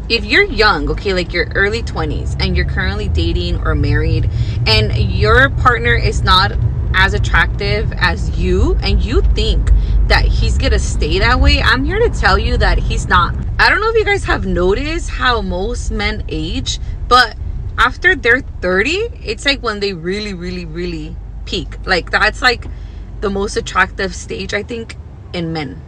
if you're young, okay, like your early 20s, and you're currently dating or married, and your partner is not as attractive as you, and you think that he's gonna stay that way, I'm here to tell you that he's not. I don't know if you guys have noticed how most men age, but after they're 30, it's like when they really, really, really peak. Like, that's like the most attractive stage, I think, in men.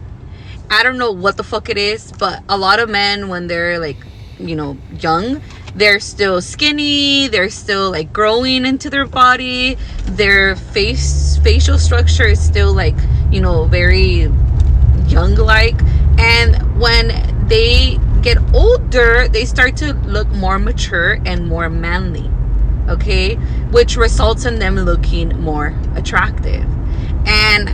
I don't know what the fuck it is, but a lot of men, when they're like, young, they're still skinny, they're still like growing into their body, their facial structure is still like, very young like. And when they get older, they start to look more mature and more manly, okay, which results in them looking more attractive. And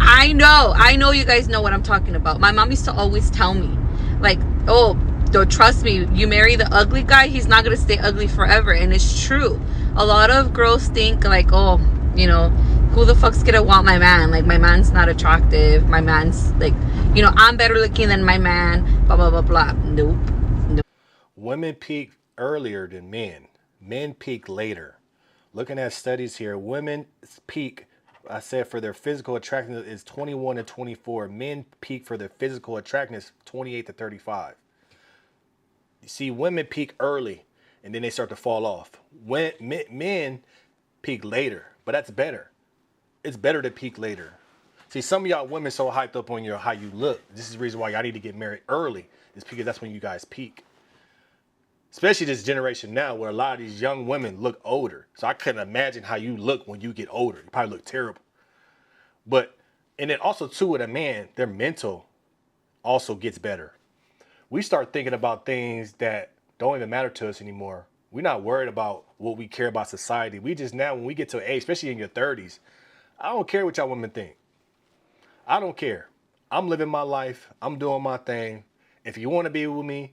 I know you guys know what I'm talking about. My mom used to always tell me, like, oh, don't trust me, you marry the ugly guy, he's not gonna stay ugly forever. And it's true. A lot of girls think like, oh, who the fuck's gonna want my man? Like, my man's not attractive, my man's like, I'm better looking than my man, blah blah blah blah. Nope. Women peak earlier than men. Men peak later. Looking at studies here, women peak, I said, for their physical attractiveness is 21 to 24. Men peak for their physical attractiveness 28 to 35. You see, women peak early and then they start to fall off. When men peak later, but that's better. It's better to peak later. See, some of y'all women so hyped up on your how you look. This is the reason why y'all need to get married early. It's because that's when you guys peak. Especially this generation now where a lot of these young women look older. So I couldn't imagine how you look when you get older. You probably look terrible. But, and then also too with a man, their mental also gets better. We start thinking about things that don't even matter to us anymore. We're not worried about what we care about society. We just now, when we get to an age, especially in your 30s, I don't care what y'all women think. I don't care. I'm living my life. I'm doing my thing. If you want to be with me,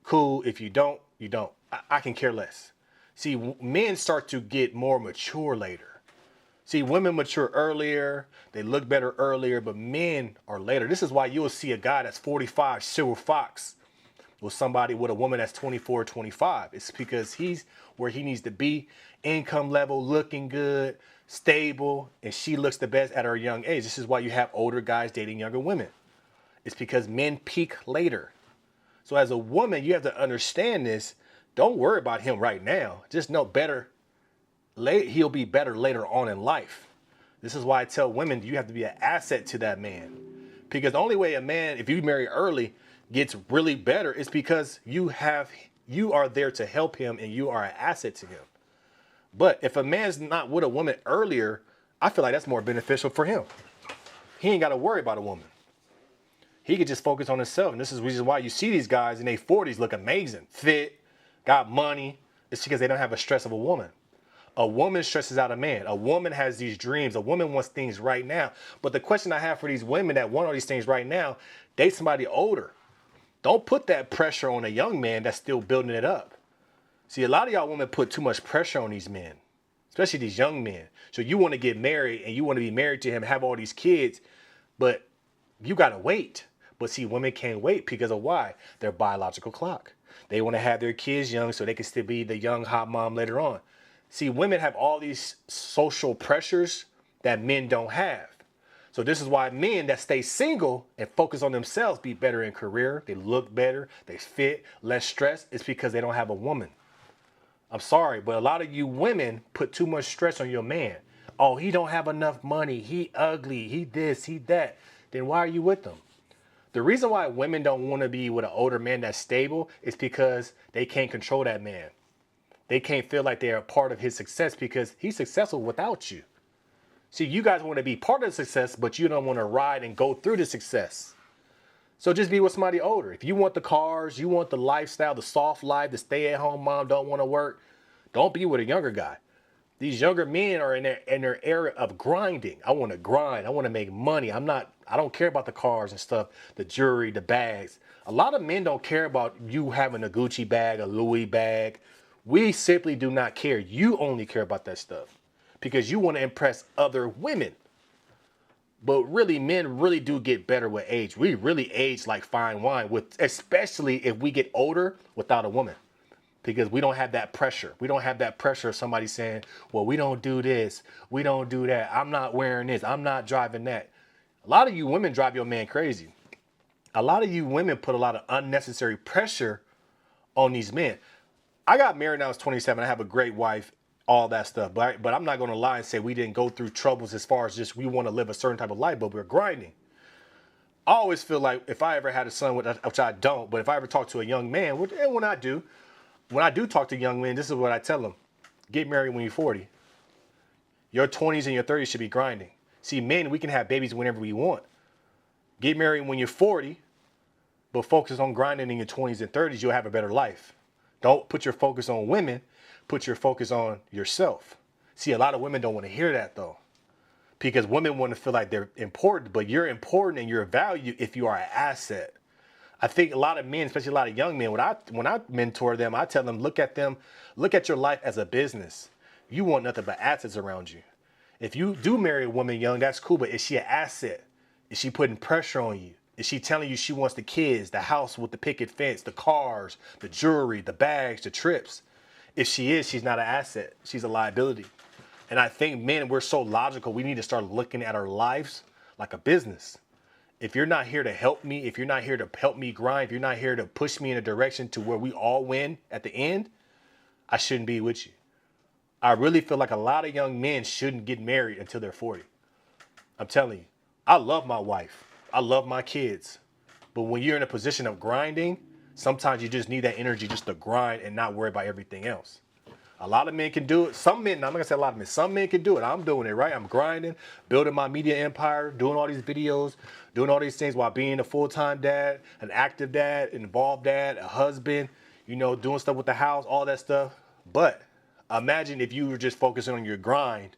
cool. If you don't, you don't. I can care less. See, men start to get more mature later. See, women mature earlier, they look better earlier, but men are later. This is why you'll see a guy that's 45, silver fox, with somebody with a woman that's 24, 25. It's because he's where he needs to be, income level, looking good, stable, and she looks the best at her young age. This is why you have older guys dating younger women. It's because men peak later. So as a woman, you have to understand this. Don't worry about him right now. Just know better. He'll be better later on in life. This is why I tell women you have to be an asset to that man. Because the only way a man, if you marry early, gets really better is because you are there to help him and you are an asset to him. But if a man's not with a woman earlier, I feel like that's more beneficial for him. He ain't got to worry about a woman. He could just focus on himself. And this is the reason why you see these guys in their 40s look amazing, fit, got money. It's because they don't have a stress of a woman. A woman stresses out a man. A woman has these dreams. A woman wants things right now. But the question I have for these women that want all these things right now, date somebody older. Don't put that pressure on a young man that's still building it up. See, a lot of y'all women put too much pressure on these men, especially these young men. So you want to get married and you want to be married to him, have all these kids, but you got to wait. But see, women can't wait because of why? Their biological clock. They want to have their kids young so they can still be the young hot mom later on. See, women have all these social pressures that men don't have. So this is why men that stay single and focus on themselves be better in career. They look better, they fit, less stress. It's because they don't have a woman. I'm sorry, but a lot of you women put too much stress on your man. Oh, he don't have enough money. He ugly. He this, he that. Then why are you with them? The reason why women don't want to be with an older man that's stable is because they can't control that man. They can't feel like they're a part of his success because he's successful without you. See, you guys want to be part of the success, but you don't want to ride and go through the success. So just be with somebody older. If you want the cars, you want the lifestyle, the soft life, the stay-at-home mom, don't want to work, don't be with a younger guy. These younger men are in their era of grinding. I want to grind. I want to make money. I don't care about the cars and stuff, the jewelry, the bags. A lot of men don't care about you having a Gucci bag, a Louis bag. We simply do not care. You only care about that stuff because you want to impress other women. But really, men really do get better with age. We really age like fine wine, with especially if we get older without a woman, because we don't have that pressure. We don't have that pressure of somebody saying, well, we don't do this, we don't do that. I'm not wearing this, I'm not driving that. A lot of you women drive your man crazy. A lot of you women put a lot of unnecessary pressure on these men. I got married when I was 27. I have a great wife, all that stuff. But I'm not going to lie and say we didn't go through troubles as far as just we want to live a certain type of life, but we're grinding. I always feel like if I ever had a son, which I don't, but if I ever talk to a young man, and when I do talk to young men, this is what I tell them. Get married when you're 40. Your 20s and your 30s should be grinding. See, men, we can have babies whenever we want. Get married when you're 40, but focus on grinding in your 20s and 30s, you'll have a better life. Don't put your focus on women, put your focus on yourself. See, a lot of women don't want to hear that though, because women want to feel like they're important, but you're important and you're a value if you are an asset. I think a lot of men, especially a lot of young men, when I mentor them, I tell them, look at your life as a business. You want nothing but assets around you. If you do marry a woman young, that's cool, but is she an asset? Is she putting pressure on you? Is she telling you she wants the kids, the house with the picket fence, the cars, the jewelry, the bags, the trips? If she is, she's not an asset. She's a liability. And I think men, we're so logical. We need to start looking at our lives like a business. If you're not here to help me, if you're not here to help me grind, if you're not here to push me in a direction to where we all win at the end, I shouldn't be with you. I really feel like a lot of young men shouldn't get married until they're 40. I'm telling you, I love my wife. I love my kids. But when you're in a position of grinding, sometimes you just need that energy just to grind and not worry about everything else. A lot of men can do it. Some men, I'm not gonna say a lot of men, some men can do it. I'm doing it, right? I'm grinding, building my media empire, doing all these videos, doing all these things while being a full-time dad, an active dad, involved dad, a husband, doing stuff with the house, all that stuff. But imagine if you were just focusing on your grind,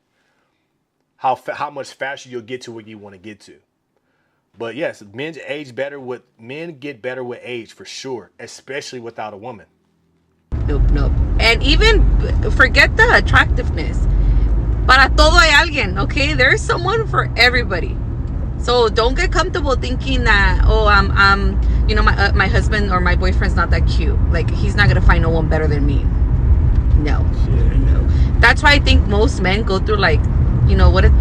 how much faster you'll get to where you want to get to. But yes, men get better with age for sure, especially without a woman. Nope. And even forget the attractiveness. Para todo hay alguien, okay? There's someone for everybody. So don't get comfortable thinking that, my husband or my boyfriend's not that cute. Like, he's not gonna find no one better than me. No. That's why I think most men go through like,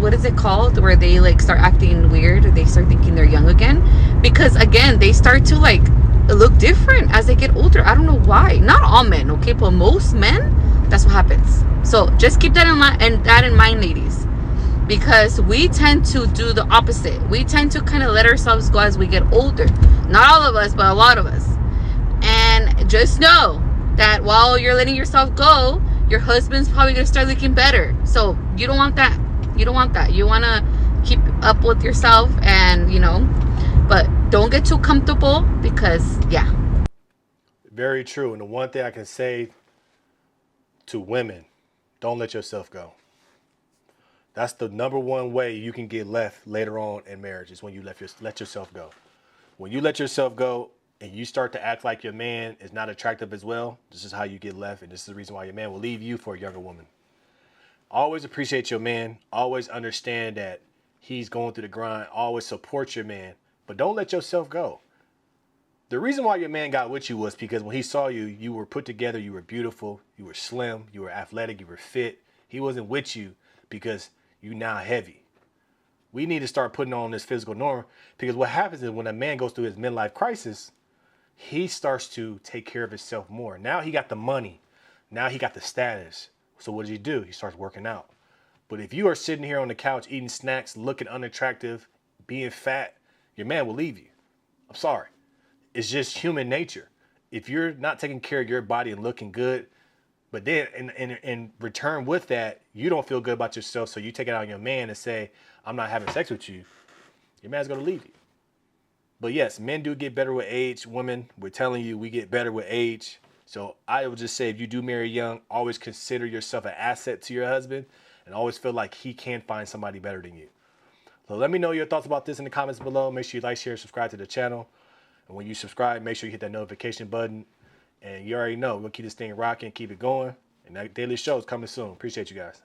what is it called, where they like start acting weird, or they start thinking they're young again, because again they start to like look different as they get older. I don't know why. Not all men, okay, but most men, that's what happens. So just keep that in mind, ladies, because we tend to do the opposite. We tend to kind of let ourselves go as we get older. Not all of us, but a lot of us. And just know that while you're letting yourself go, your husband's probably gonna start looking better. So you don't want that. You want to keep up with yourself, and but don't get too comfortable, because Very true. And the one thing I can say to women, don't let yourself go. That's the number one way you can get left later on in marriage, is when you let yourself go. When you let yourself go and you start to act like your man is not attractive as well, this is how you get left, and this is the reason why your man will leave you for a younger woman. Always appreciate your man. Always understand that he's going through the grind. Always support your man, but don't let yourself go. The reason why your man got with you was because when he saw you, you were put together, you were beautiful, you were slim, you were athletic, you were fit. He wasn't with you because you now heavy. We need to start putting on this physical norm, because what happens is when a man goes through his midlife crisis, he starts to take care of himself more. Now he got the money. Now he got the status. So what does he do? He starts working out. But if you are sitting here on the couch eating snacks, looking unattractive, being fat, your man will leave you. I'm sorry. It's just human nature. If you're not taking care of your body and looking good, but then in return with that, you don't feel good about yourself, so you take it out on your man and say, I'm not having sex with you, your man's going to leave you. But yes, men do get better with age. Women, we're telling you, we get better with age. So I would just say, if you do marry young, always consider yourself an asset to your husband, and always feel like he can find somebody better than you. So let me know your thoughts about this in the comments below. Make sure you like, share, subscribe to the channel. And when you subscribe, make sure you hit that notification button. And you already know, we're going to keep this thing rocking, keep it going. And that daily show is coming soon. Appreciate you guys.